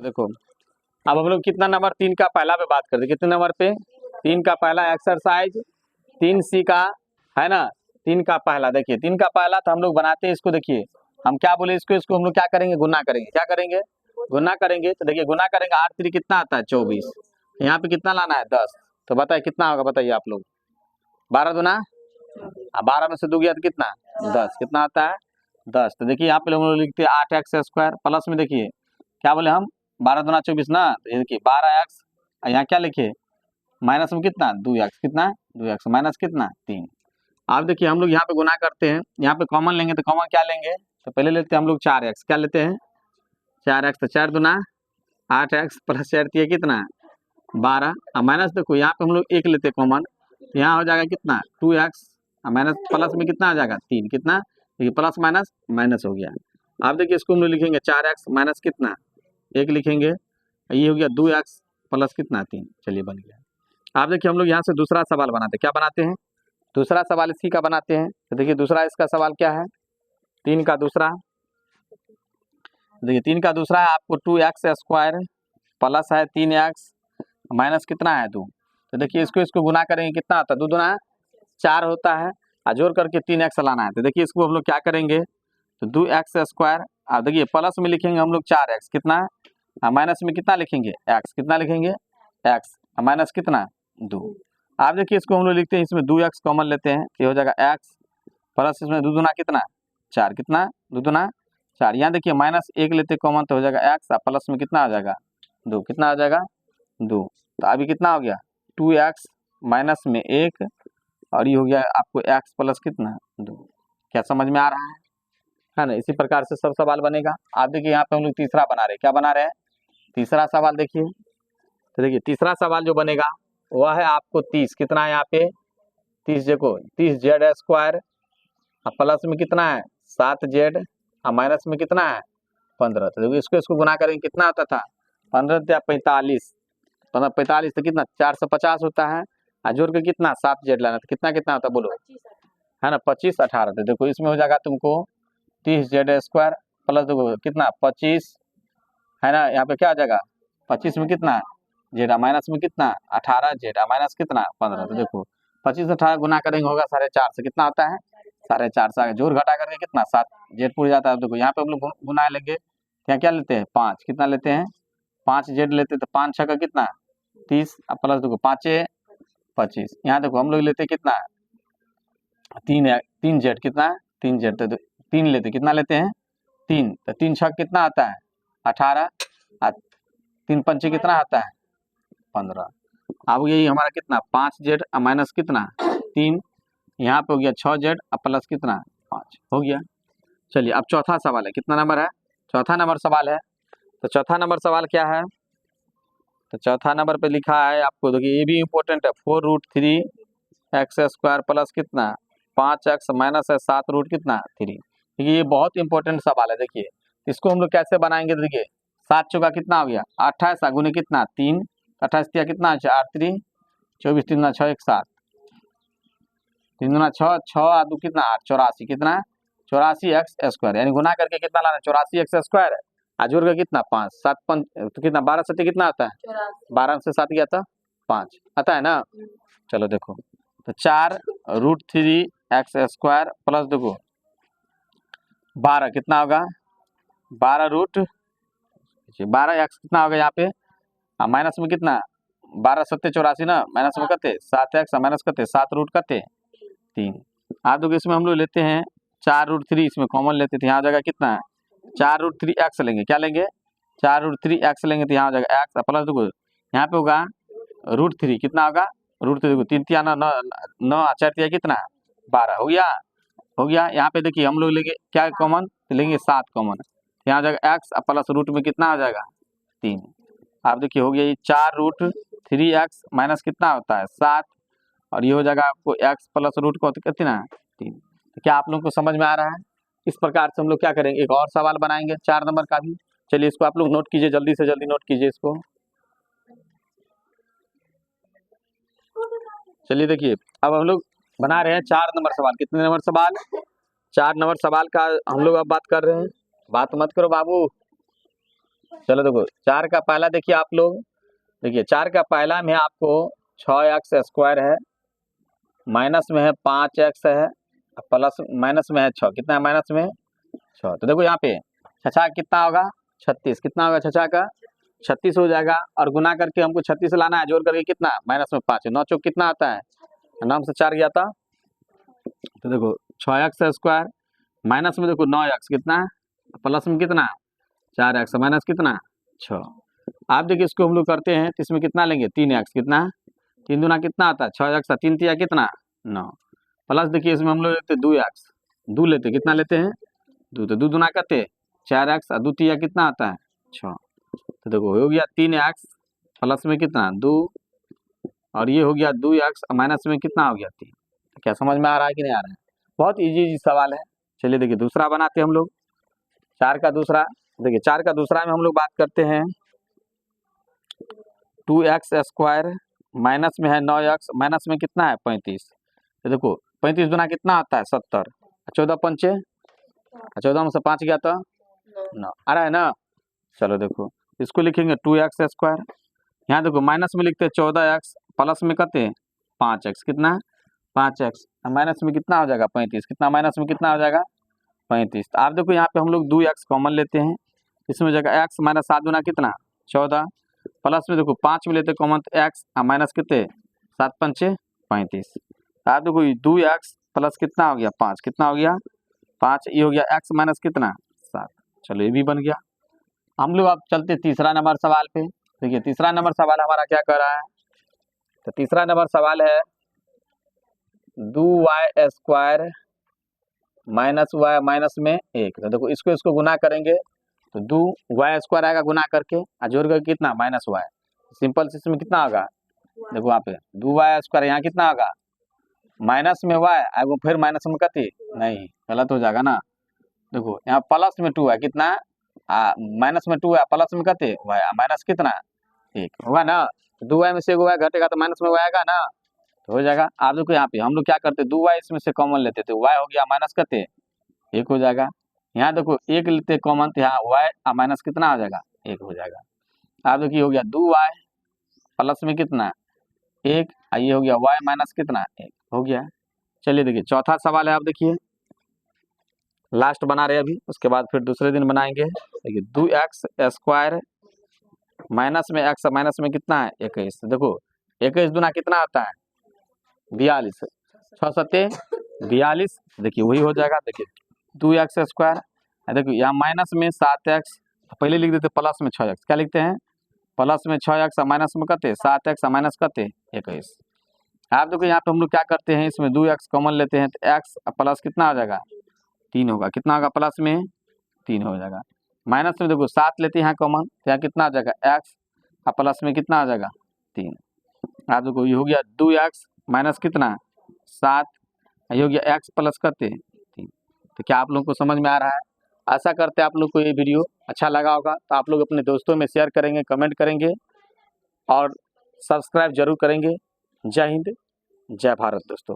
देखो अब हम लोग कितना नंबर 3 का पहला पे बात करते, कितने नंबर पे 3 का पहला एक्सरसाइज 3C का है ना, 3 का पहला। देखिए 3 का पहला तो हम लोग बनाते हैं इसको, देखिए हम क्या बोले इसको हम लोग क्या करेंगे, गुना करेंगे। क्या करेंगे, गुना करेंगे। तो देखिए गुना करेंगे 8 3 कितना आता है 24, यहाँ पे कितना लाना है 10। तो बताइए कितना होगा, बताइए आप लोग। 12 दूना 12 में से 2 गया तो कितना 10, कितना आता है 10। तो देखिए यहाँ पे हम लोग लिखते हैं 8x² प्लस में देखिए क्या बोले हम 12 दूना 24 ना, ये देखिए 12x, यहाँ क्या लिखे माइनस में कितना 2x, कितना 2x माइनस कितना 3। अब देखिए हम लोग यहाँ पे गुना करते हैं, यहाँ पे कॉमन लेंगे तो कॉमन क्या लेंगे, तो पहले लेते हैं हम लोग 4x, क्या लेते हैं 4x, तो 4 दूना 8x प्लस 4 दिए कितना 12, और माइनस देखो यहाँ पे हम लोग 1 लेते हैं कॉमन, तो यहाँ हो जाएगा कितना 2x, माइनस प्लस में कितना आ जाएगा 3, कितना देखिए प्लस माइनस माइनस हो गया। अब देखिए इसको हम लोग लिखेंगे 4x माइनस कितना 1 लिखेंगे, ये हो गया 2x प्लस कितना 3, चलिए बन गया। अब देखिए हम लोग यहाँ से दूसरा सवाल बनाते हैं, क्या बनाते हैं दूसरा सवाल इसी का बनाते हैं। तो देखिए दूसरा इसका सवाल क्या है 3 का दूसरा, देखिए 3 का दूसरा है आपको 2x² प्लस है 3x माइनस कितना है 2। तो देखिए इसको गुना करेंगे कितना आता है 2 दूना 4 होता है, और जोड़ करके 3x लाना है। तो देखिए इसको हम लोग क्या करेंगे, तो 2x², अब देखिए प्लस में लिखेंगे हम लोग 4x कितना, माइनस में कितना लिखेंगे x, कितना लिखेंगे x, माइनस कितना 2। आप देखिए इसको हम लोग लिखते हैं, इसमें 2x कॉमन लेते हैं, ये हो जाएगा x प्लस इसमें 2 दूना कितना 4, कितना 2 दूना 4, यहाँ देखिए माइनस 1 लेते कॉमन तो हो जाएगा x, और प्लस में कितना आ जाएगा 2, कितना आ जाएगा 2। तो अभी कितना हो गया 2x माइनस में 1, और ये हो गया आपको x प्लस कितना 2। क्या समझ में आ रहा है ना। इसी प्रकार से सब सवाल बनेगा। आप देखिए यहाँ पे हम लोग तीसरा बना रहे हैं, क्या बना रहे हैं तीसरा सवाल देखिए। तो देखिए तीसरा सवाल जो बनेगा वह है आपको 30, कितना है यहाँ पे 30, देखो 30z² प्लस में कितना है 7z, और माइनस में कितना है 15। तो देखो इसको गुना करेंगे कितना आता था 15 या 45, 45 तो कितना 450 होता है, और जोड़ के कितना 7z लाना, तो कितना कितना होता है बोलो, है ना 25 18। तो देखो इसमें हो जाएगा तुमको 30z² प्लस देखो कितना 25, है ना, यहाँ पे क्या आ जाएगा 25 में कितना जेड, माइनस में कितना 18z, माइनस कितना 15। तो देखो 25 18 गुना करेंगे होगा 4.5 से, कितना आता है 4.5 से, जोड़ घटा करके कितना 7z पूरा जाता है। देखो यहाँ पे हम लोग गुना लेंगे, यहाँ क्या लेते हैं 5, कितना लेते हैं 5z लेते हैं, तो 5 6 का कितना 30, प्लस देखो 5 25, यहाँ देखो हम लोग लेते कितना 3z, कितना 3z, तो 3 लेते कितना लेते हैं 3, तो 3 6 कितना आता है 18, 3 पंचे कितना आता है 15। अब यही हमारा कितना 5z माइनस कितना 3, यहाँ पे हो गया 6z प्लस कितना 5 हो गया। चलिए अब चौथा सवाल है, कितना नंबर है चौथा नंबर सवाल है। तो चौथा नंबर सवाल क्या है, तो चौथा नंबर पे लिखा है आपको, देखिए ये भी इम्पोर्टेंट है 4√3x² प्लस कितना 5x माइनस है 7 कितना 3। देखिए ये बहुत इंपॉर्टेंट सवाल है। देखिए इसको हम लोग कैसे बनाएंगे, देखिए 7 चौका कितना हो गया 28, गुने कितना 3, 28 दिया कितना 8 3 24, 3 दूना 6 1 7, 3 दूना 6 6 2 कितना 8 84, कितना 84x², यानी गुना करके कितना लाना 84x², जोड़ कर कितना 5 7 5 तो कितना 12 7 कितना आता है 12 से 7 गया था 5 आता है ना। चलो देखो तो 4√3x² प्लस देखो 12 कितना होगा 12x कितना होगा यहाँ पे, माइनस में कितना 12 7 84 ना, माइनस में कते 7x माइनस कते 7 रूट कते 3। आप देखो इसमें हम लोग लेते हैं 4√3, इसमें कॉमन लेते थे, यहाँ जाएगा कितना 4√3x लेंगे, क्या लेंगे 4√3x लेंगे, तो यहाँ हो जाएगा x प्लस देखो यहाँ पे होगा √3, कितना होगा √3 देखो 3 3 9 9 4 3 कितना 12 हो गया। यहाँ पे देखिए हम लोग लेंगे क्या कॉमन, तो लेंगे 7 कॉमन, यहाँ जाएगा x प्लस रूट में कितना आ जाएगा 3। आप देखिए हो गया ये 4√3x माइनस कितना होता है 7, और ये हो जाएगा आपको x प्लस रूट को कितना 3। तो क्या आप लोगों को समझ में आ रहा है। इस प्रकार से हम लोग क्या करेंगे, एक और सवाल बनाएंगे 4 नंबर का भी। चलिए इसको आप लोग नोट कीजिए, जल्दी से जल्दी नोट कीजिए इसको। चलिए देखिए अब हम लोग बना रहे हैं 4 नंबर सवाल, कितने नंबर सवाल 4 नंबर सवाल का हम लोग अब बात कर रहे हैं। बात मत करो बाबू, चलो देखो 4 का पहला देखिए आप लोग, देखिए 4 का पहला में आपको 6x² है, माइनस में है 5x है, प्लस माइनस में है 6, कितना है माइनस में 6। तो देखो यहाँ पे छछा कितना होगा 36, कितना होगा छछा का 36 हो जाएगा, और गुना करके हमको 36 लाना है, जोड़ करके कितना माइनस में 5, 9 चौक कितना आता है, नाम से 4 गया था। तो देखो 6x² माइनस में देखो 9x कितना है, प्लस में कितना 4x माइनस कितना 6। आप देखिए इसको हम लोग करते हैं तो इसमें कितना लेंगे 3x, कितना 3 दूना कितना आता है 6x, 3 तिया कितना 9, प्लस देखिए इसमें हम लोग लेते 2x, 2 लेते कितना लेते हैं 2, तो 2 दूना करते 4x और 2 तिया कितना आता है 6। तो देखो हो गया 3x प्लस में कितना 2, और ये हो गया 2x माइनस में कितना हो गया 3। तो क्या समझ में आ रहा है कि नहीं आ रहा है? बहुत इजी सवाल है। चलिए देखिए दूसरा बनाते हैं हम लोग, 4 का दूसरा। देखिए 4 का दूसरा में हम लोग बात करते हैं 2x² माइनस में है 9x, माइनस में कितना है 35। तो देखो 35 दूना कितना आता है 70, 14 पंचे 14 में से 5 गया तो 9 आ रहा है ना। चलो देखो इसको लिखेंगे 2x², यहाँ देखो माइनस में लिखते हैं 14x, प्लस में करते 5x, कितना 5x, माइनस में कितना हो जाएगा 35, कितना माइनस में कितना हो जाएगा 35। तो आप देखो यहाँ पे हम लोग 2x कॉमन लेते हैं, इसमें जगह x माइनस 7 दूना कितना 14, प्लस में देखो 5 में लेते कॉमन तो x माइनस कितने 7 पंचे 35। आप देखो 2x प्लस कितना हो गया 5, कितना हो गया 5, ये हो गया x माइनस कितना 7। चलो ये भी बन गया। हम लोग अब चलते तीसरा नंबर सवाल पे। देखिए तीसरा नंबर सवाल हमारा क्या कर रहा है, तो तीसरा नंबर सवाल है 2y² माइनस y माइनस में 1। तो देखो इसको गुना करेंगे तो 2y² आएगा गुना करके, और जोड़ करके कितना -y, सिंपल से इसमें कितना होगा देखो यहाँ पे 2y², यहाँ कितना होगा माइनस में y आगे फिर माइनस में कति नहीं, गलत हो जाएगा ना। देखो यहाँ प्लस में 2 है, कितना माइनस में 2 है, प्लस में कति y, माइनस कितना 1 होगा ना। 2y में से 1 y घटेगा तो माइनस में y आएगा ना, तो हो जाएगा। आप देखो यहाँ पे हम लोग क्या करते 2y इसमें से कॉमन लेते थे, y हो गया माइनस कते 1 हो जाएगा। यहाँ देखो 1 लेते कॉमन तो यहाँ y माइनस कितना हो जाएगा 1 हो जाएगा। आप देखिए हो गया 2y प्लस में कितना 1, ये हो गया y माइनस कितना 1 हो गया। चलिए देखिए चौथा सवाल है, आप देखिए लास्ट बना रहे अभी, उसके बाद फिर दूसरे दिन बनाएंगे। देखिए 2x² माइनस में x माइनस में कितना है 21। देखो 21 दूना कितना आता है 42, 6 सत्ते 42, देखिए वही हो जाएगा। देखिए 2x², देखो यहाँ माइनस में 7x, पहले लिख देते प्लस में 6x, क्या लिखते हैं प्लस में 6x माइनस में कते 7x माइनस कते 21। आप देखो यहाँ पे हम लोग क्या करते हैं, इसमें 2x कॉमन लेते हैं तो x प्लस कितना हो जाएगा 3 होगा, कितना होगा प्लस में 3 हो जाएगा। माइनस में देखो 7 लेते हैं यहाँ कॉमन तो यहाँ कितना आ जाएगा x, प्लस में कितना आ जाएगा 3। आप देखो ये हो गया 2x माइनस कितना 7, ये हो गया x प्लस करते 3। तो क्या आप लोगों को समझ में आ रहा है? आशा करते हैं आप लोग को ये वीडियो अच्छा लगा होगा, तो आप लोग अपने दोस्तों में शेयर करेंगे, कमेंट करेंगे और सब्सक्राइब जरूर करेंगे। जय हिंद, जय भारत दोस्तों।